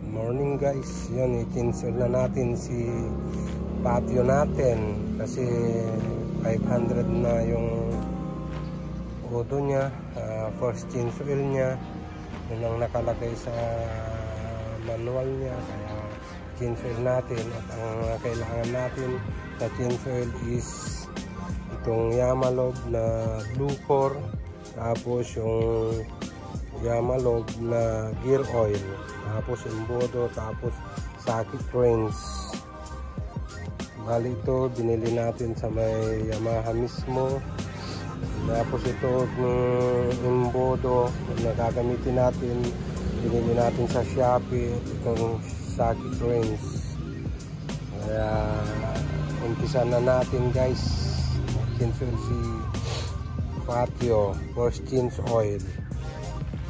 Morning guys, yun, i-cancel na natin si patio natin kasi 500 na yung odo niya. First change oil niya, yun ang nakalagay sa manual niya, kaya change oil natin. At ang kailangan natin sa change oil is itong Yamalog na blue core, tapos yung Yamalog na gear oil, tapos embodo, tapos socket rings. Bali ito binili natin sa may Yamaha mismo. Tapos ito embodo na gagamitin natin, binili natin sa Shopee, itong socket rings. Kaya umpisa na natin guys, change oil si patio, first change oil.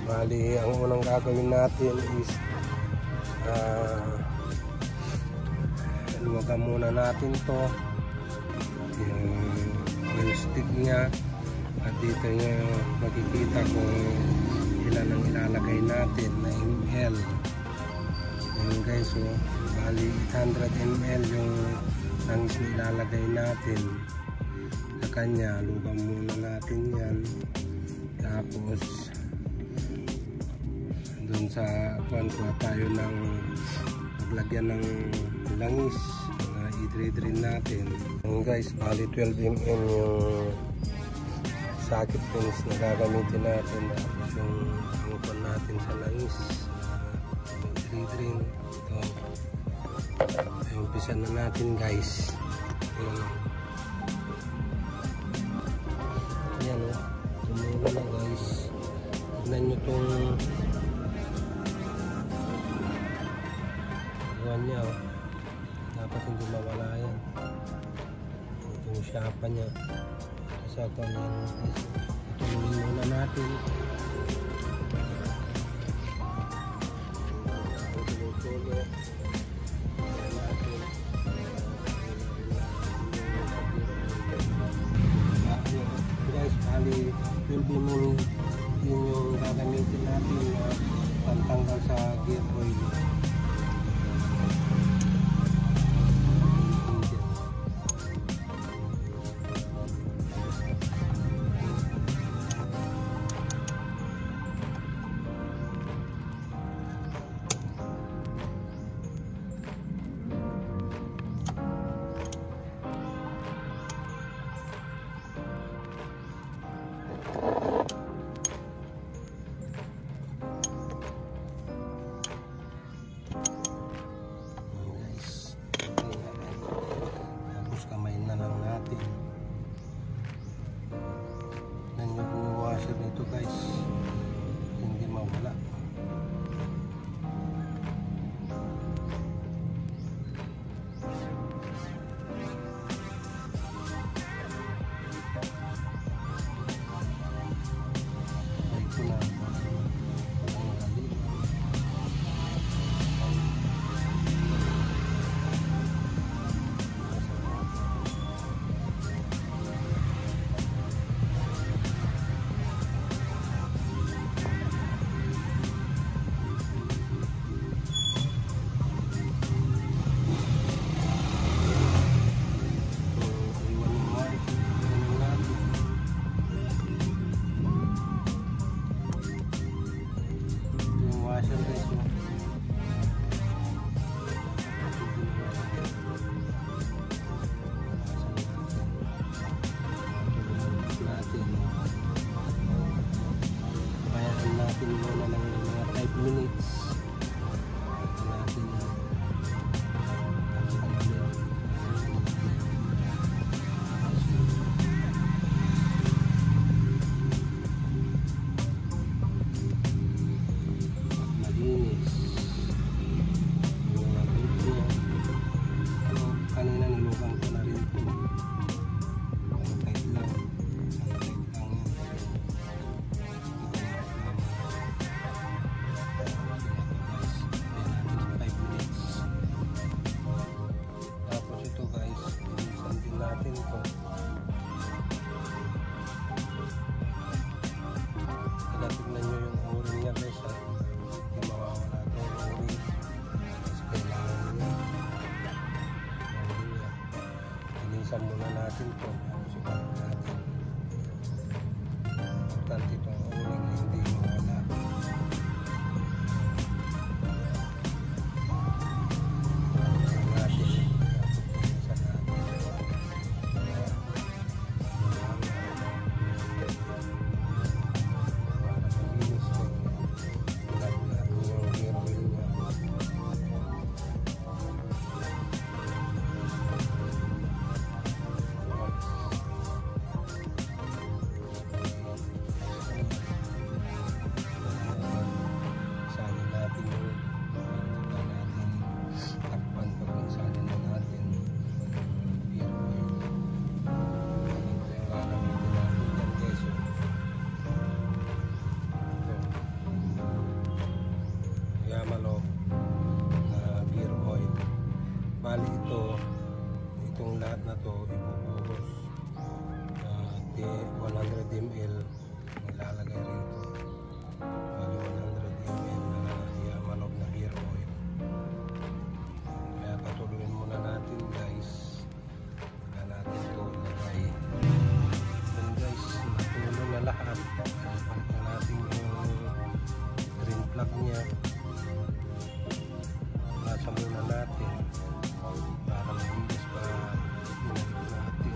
Bali, ang unang gagawin natin is luwagan muna natin to, yung oil stick nya, at dito nyo makikita kung ilan ang ilalagay natin na ml. Yun guys, so bali 800 ml yung langis na ilalagay natin sa kanya. Luwagan muna natin yan, tapos dun sa kuha tayo ng paglagyan ng langis na i-drain natin. Yung guys, bali 12 mm yung socket pins na gagamitin natin, tapos yung angkon natin sa langis na i-drain. Ito, umpisa na natin guys. Ayan o, tumula na guys. Tignan nyo itong niya, oh. Dapat hindi mawala yan. Itong syapa niya sa kanyan. Itulungin muna natin. Guys, bali 12 mm yun yung gagamitin natin na pantanggal sa gear oil. Ito guys, hindi mawala. Ito na muna ng mga 5 minutes natin malinis. natin to. Sukat natin. Importante itong uling na hindi mawala. Yamalo na gear oil. Bali itong lahat na to ibubuhos 100 ml nilalagay rito. Bali 100 ml na Yamalo na gear oil. Kaya patuloyin muna natin guys. Kaya natin ito ilagay. Then guys, matulong na lahat. Balik na natin yung green plug nya. Nasa muna natin para mabilis pa ginamit natin.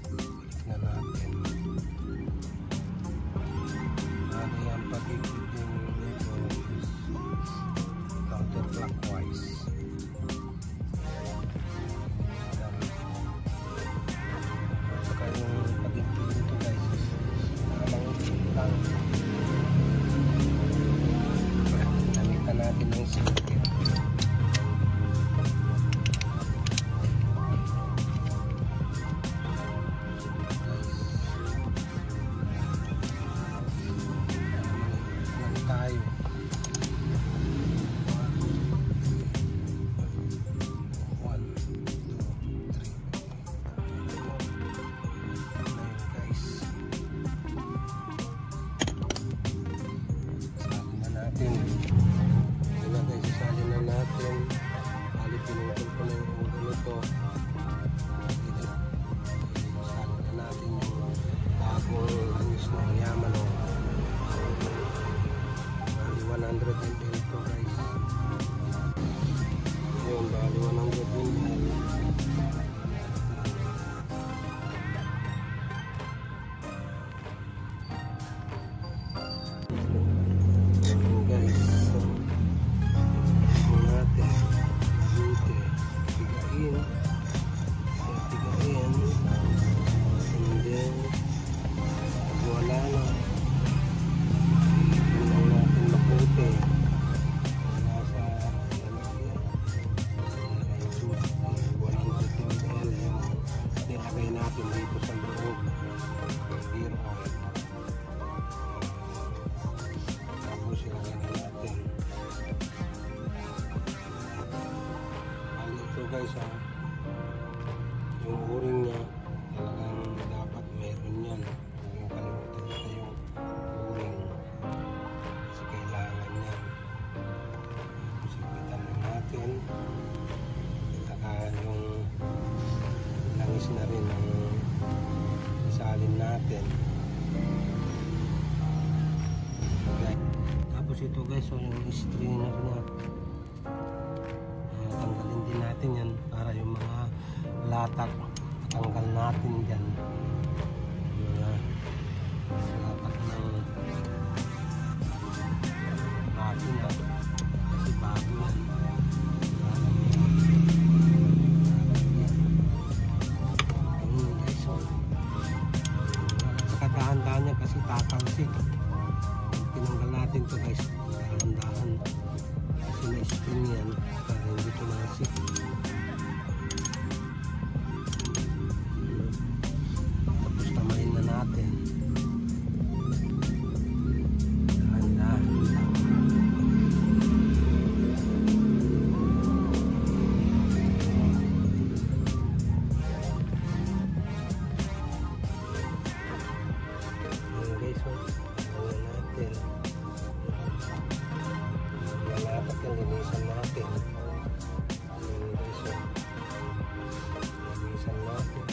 Balik na natin. Ano yung pag-ibig din nito is counterclockwise. Gamitan natin ng sikit. Tayo. Sasali na natin. Bali pinutol ko na yung ulo nito. Sasali na natin yung bagong langis ng Yamalo. Bali 100 ml ito guys. Yun, bali 100 ml. Natin dito sa loob ng gear oil. Tapos ilagay na natin. Bali ito guys yung o-ring nya talagang dapat meron yan. Huwag kalimutan nyo yung o-ring kasi kailangan yan. Tapos ipitan na natin. Saka yung langis na rin ang isalin natin. Tapos ito guys, yung strainer na tanggalin din natin yan para yung mga latak tanggal natin dyan. Mga latak ng makina kasi bago yan. Dahan-dahan niya kasi tatalsik. Tinanggal natin to guys, dahan-dahan kasi may spring yan para hindi tumalsik. Tapos tamayin na natin. Dahan-dahan. natin, linisan natin. Linisan natin.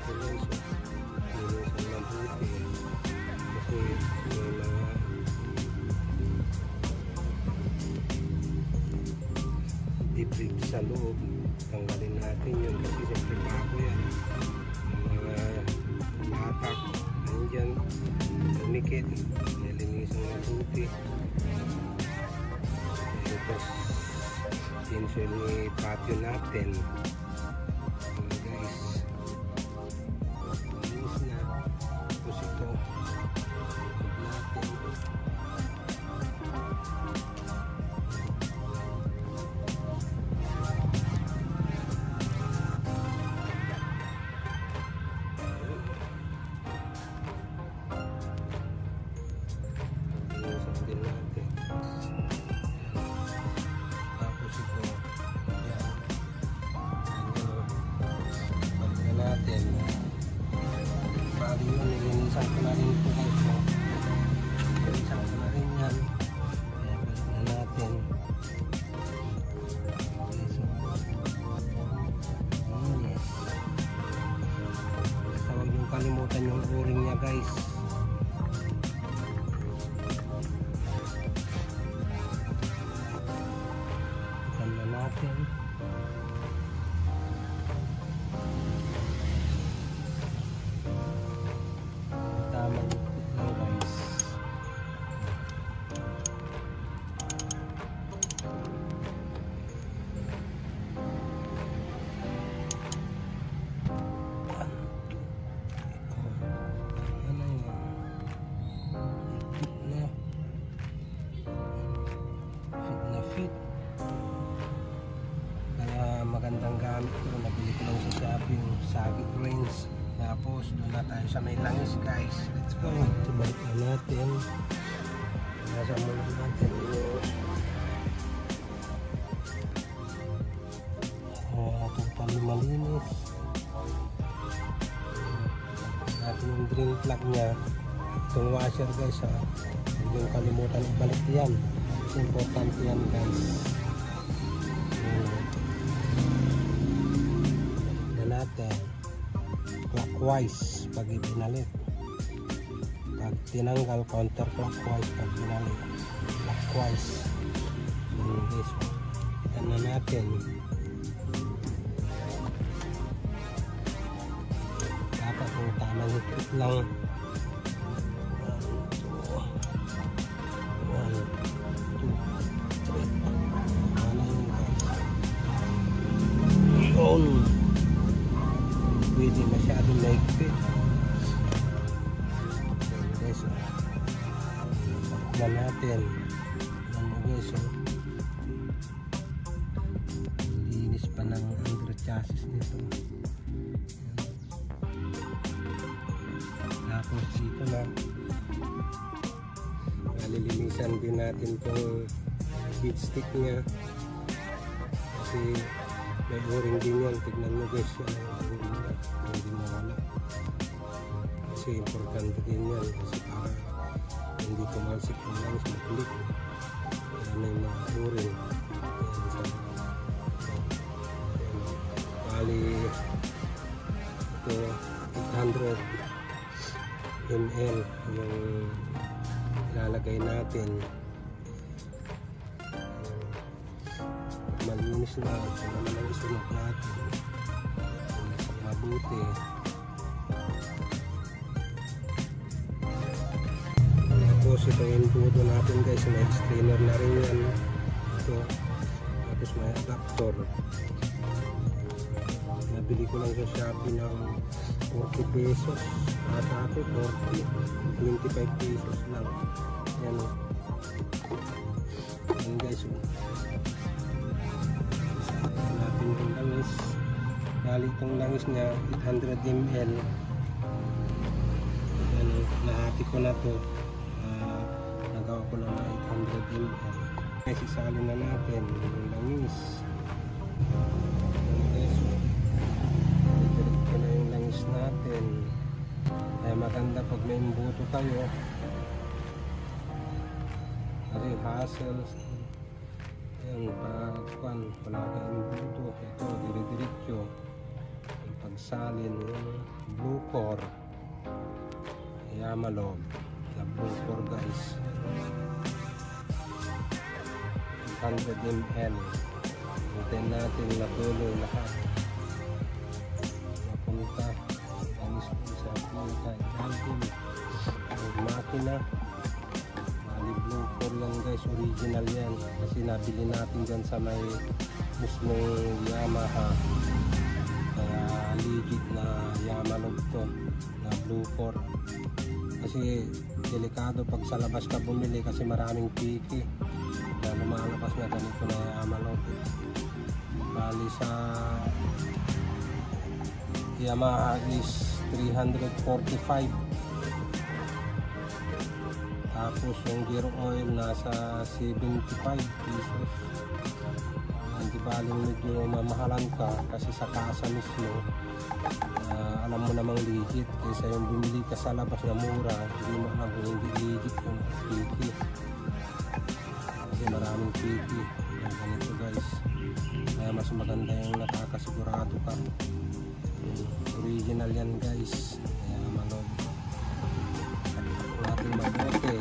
Linisan mabuti. Kasi may mga dip-dip sa loob. Tanggalin natin yun kasi siyempre bago yan. Mga latak, nandyan, lumikit, nilinisan mabuti. Tapos tinsel ni patio natin. Guys, linis na. Tapos ito natin. Nilinisan ko na rin po guys. Nilinisan ko na rin yan. Kaya balik na natin. Basta huwag niyong kalimutan yung o-ring niya guys. Ikan na natin. Kaya magandang gamit ito. Nabili ko lang sa Shopee yung Sagit Range. Tapos doon na tayo sa may langis guys. Let's go. Balik na natin. Nasa muna natin totally malinis. Natin yung drain plug nya. Itong washer guys ha. Huwag yung kalimutan ibalik yan. It's important yan guys. Natin clockwise pag ibinalit, pag tinanggal counterclockwise, pag binalit clockwise. This one kita na natin. Dapat yung tamang higpit lang. 1, 2, 3 yun. Pwede masyadong naigpit. Guys, na natin. Yan mo guys, linis pa ng under chassis nito. Tapos dito na nalilinisan din natin itong seat stick nya kasi may o-ring din yan. Tignan mo guys, hindi mawala kasi importante din yan kasi para hindi tumalsik yung langis makulit. Kaya may mga o-ring bali ito 800 ml yung ilalagay natin. Malinis na ito naman ang isunod natin mabuti. Tapos itong inputo natin guys, may strainer na rin yan ito. Tapos may adapter, nabili ko lang sa Shopee ng 40 pesos at ako 25 pesos lang yan guys. Natin yung langis, bali itong langis nya 800 ml. Nahati ko na to, nagawa ko lang na 800 ml. Kasi isali na natin yung langis. Ito na yung langis natin. Kaya maganda pag may imbuto kayo, hassles. Yan, pagkuhan, wala kang buto. Ito, dire-diretso. Yung pagsalin, yung blue core. Yamalog. The blue core guys. 100 ml. Hintayin natin na tuloy lahat. Mapunta. Alis po sa punta. Ilalim. Ang makina. Blue core yan guys, original yan kasi nabili natin dyan sa may mismong Yamaha, kaya legit na Yamalog to na blue core. Kasi delikado pag sa labas ka bumili kasi maraming piki na lumalabas na ganito na Yamalog. Bali sa Yamaha is 345. Tapos yung gear oil nasa 75 pesos. Hindi baling medyo mamahalan ka kasi sa kasa mismo alam mo namang legit kaysa yung bumili ka sa labas na mura, hindi mo alam kung hindi legit yung piki kasi maraming piki ganito guys. Kaya mas maganda yung nakakasigurado ka. Original yan guys, kaya malog natin mabuti.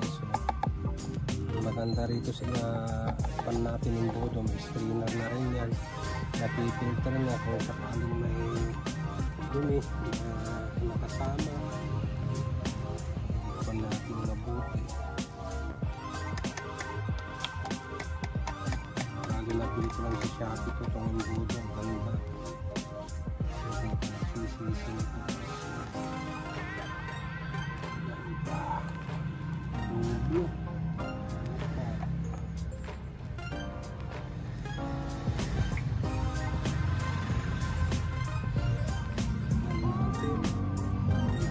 So, maganda rito sila pan natin yung bodo, may strainer na rin yan, napipilter niya kung sakaling may dumi na nakasama. Pan natin mabuti, lalo na pinito lang sa Shopee ko itong yung bodo, ang ganda. Sisi blue.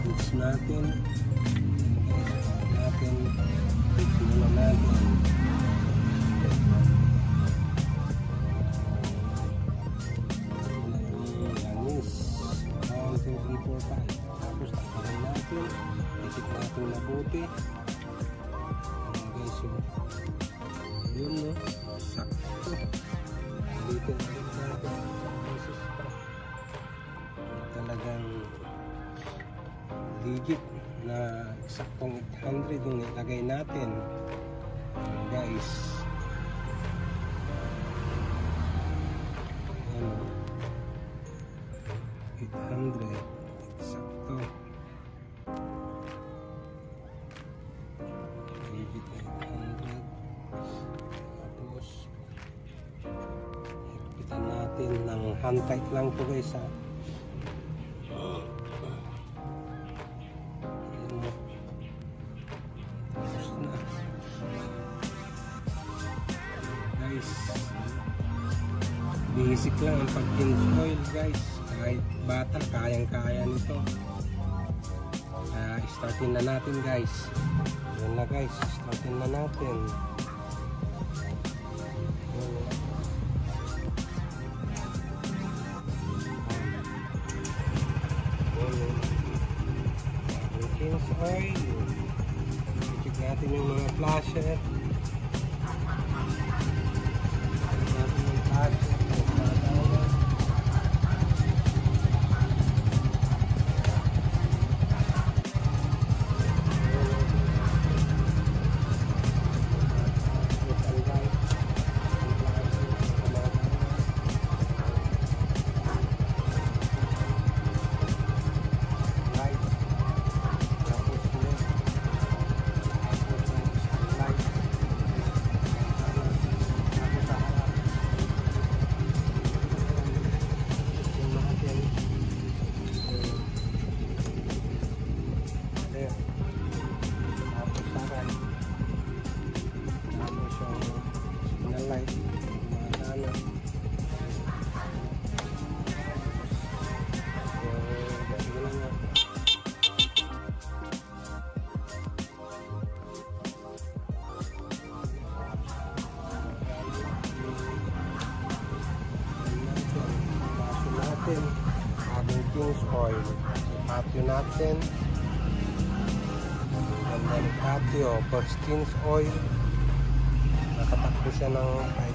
Bits natin bits muna natin. Yanis 1, 2, 3, 4, 5. Tapos tanggalin natin, ikit natin mabuti. So, yun no, sakto. Dito natin talagang legit na saktong 800 yung ilagay natin guys. Ayan, 800 sakto. Legit 800. Tapos ipitan natin ng hand tight lang to guys ha. Tapos na guys, basic lang ang pag-change oil guys, kahit bata kayang kaya nito. Startin na natin guys. Yun na guys, startin na natin. Change oil. I-check natin yung mga flasher. Check natin yung flasher. Ating change oil, ipatyo natin, and then ng patio, first change oil. Nakatakbo siya ng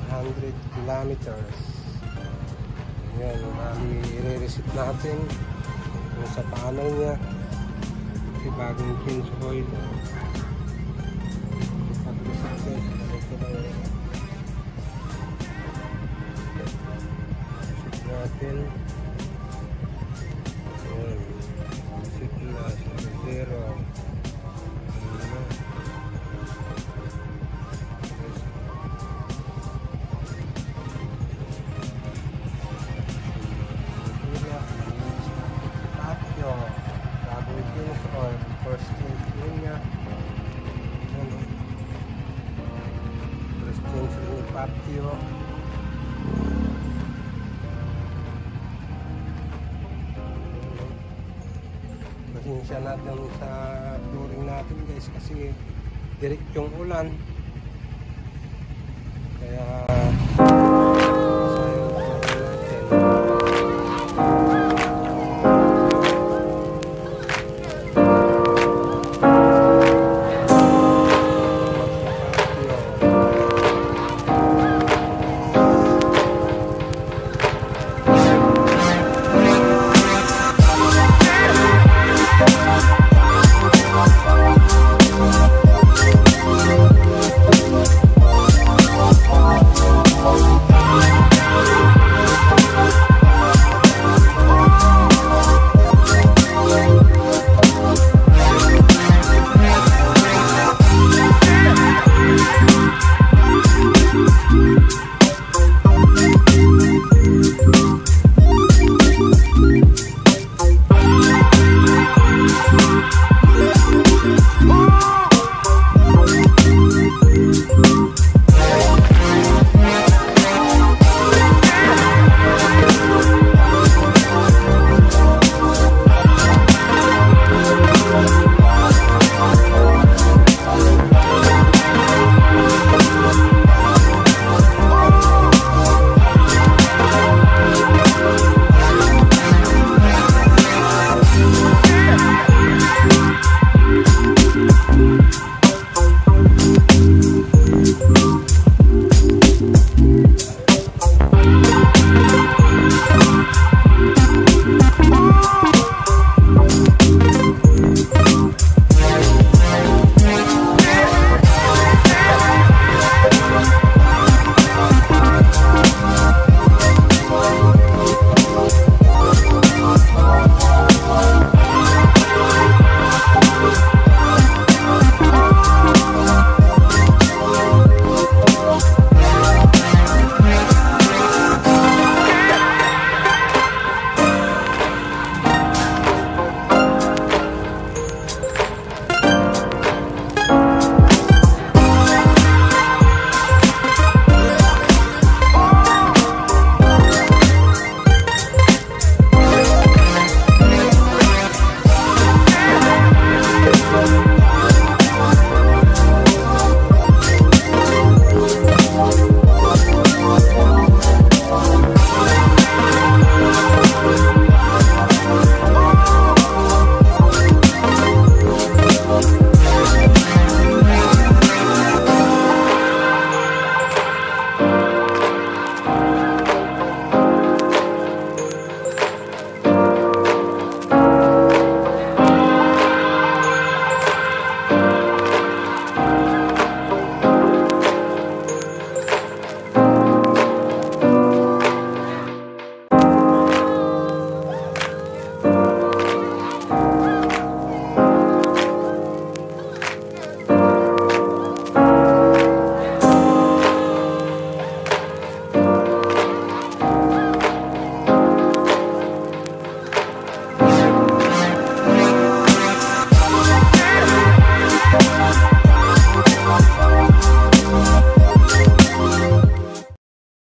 500 kilometers. Ayan, bali i-reset natin kung sa panel niya. Kasi bagong change oil. Pag-reset natin. Ayan, reset na sa 0. First change niya. First change ni patio. Pasensya natin sa flooring natin guys kasi direct yung ulan. Kaya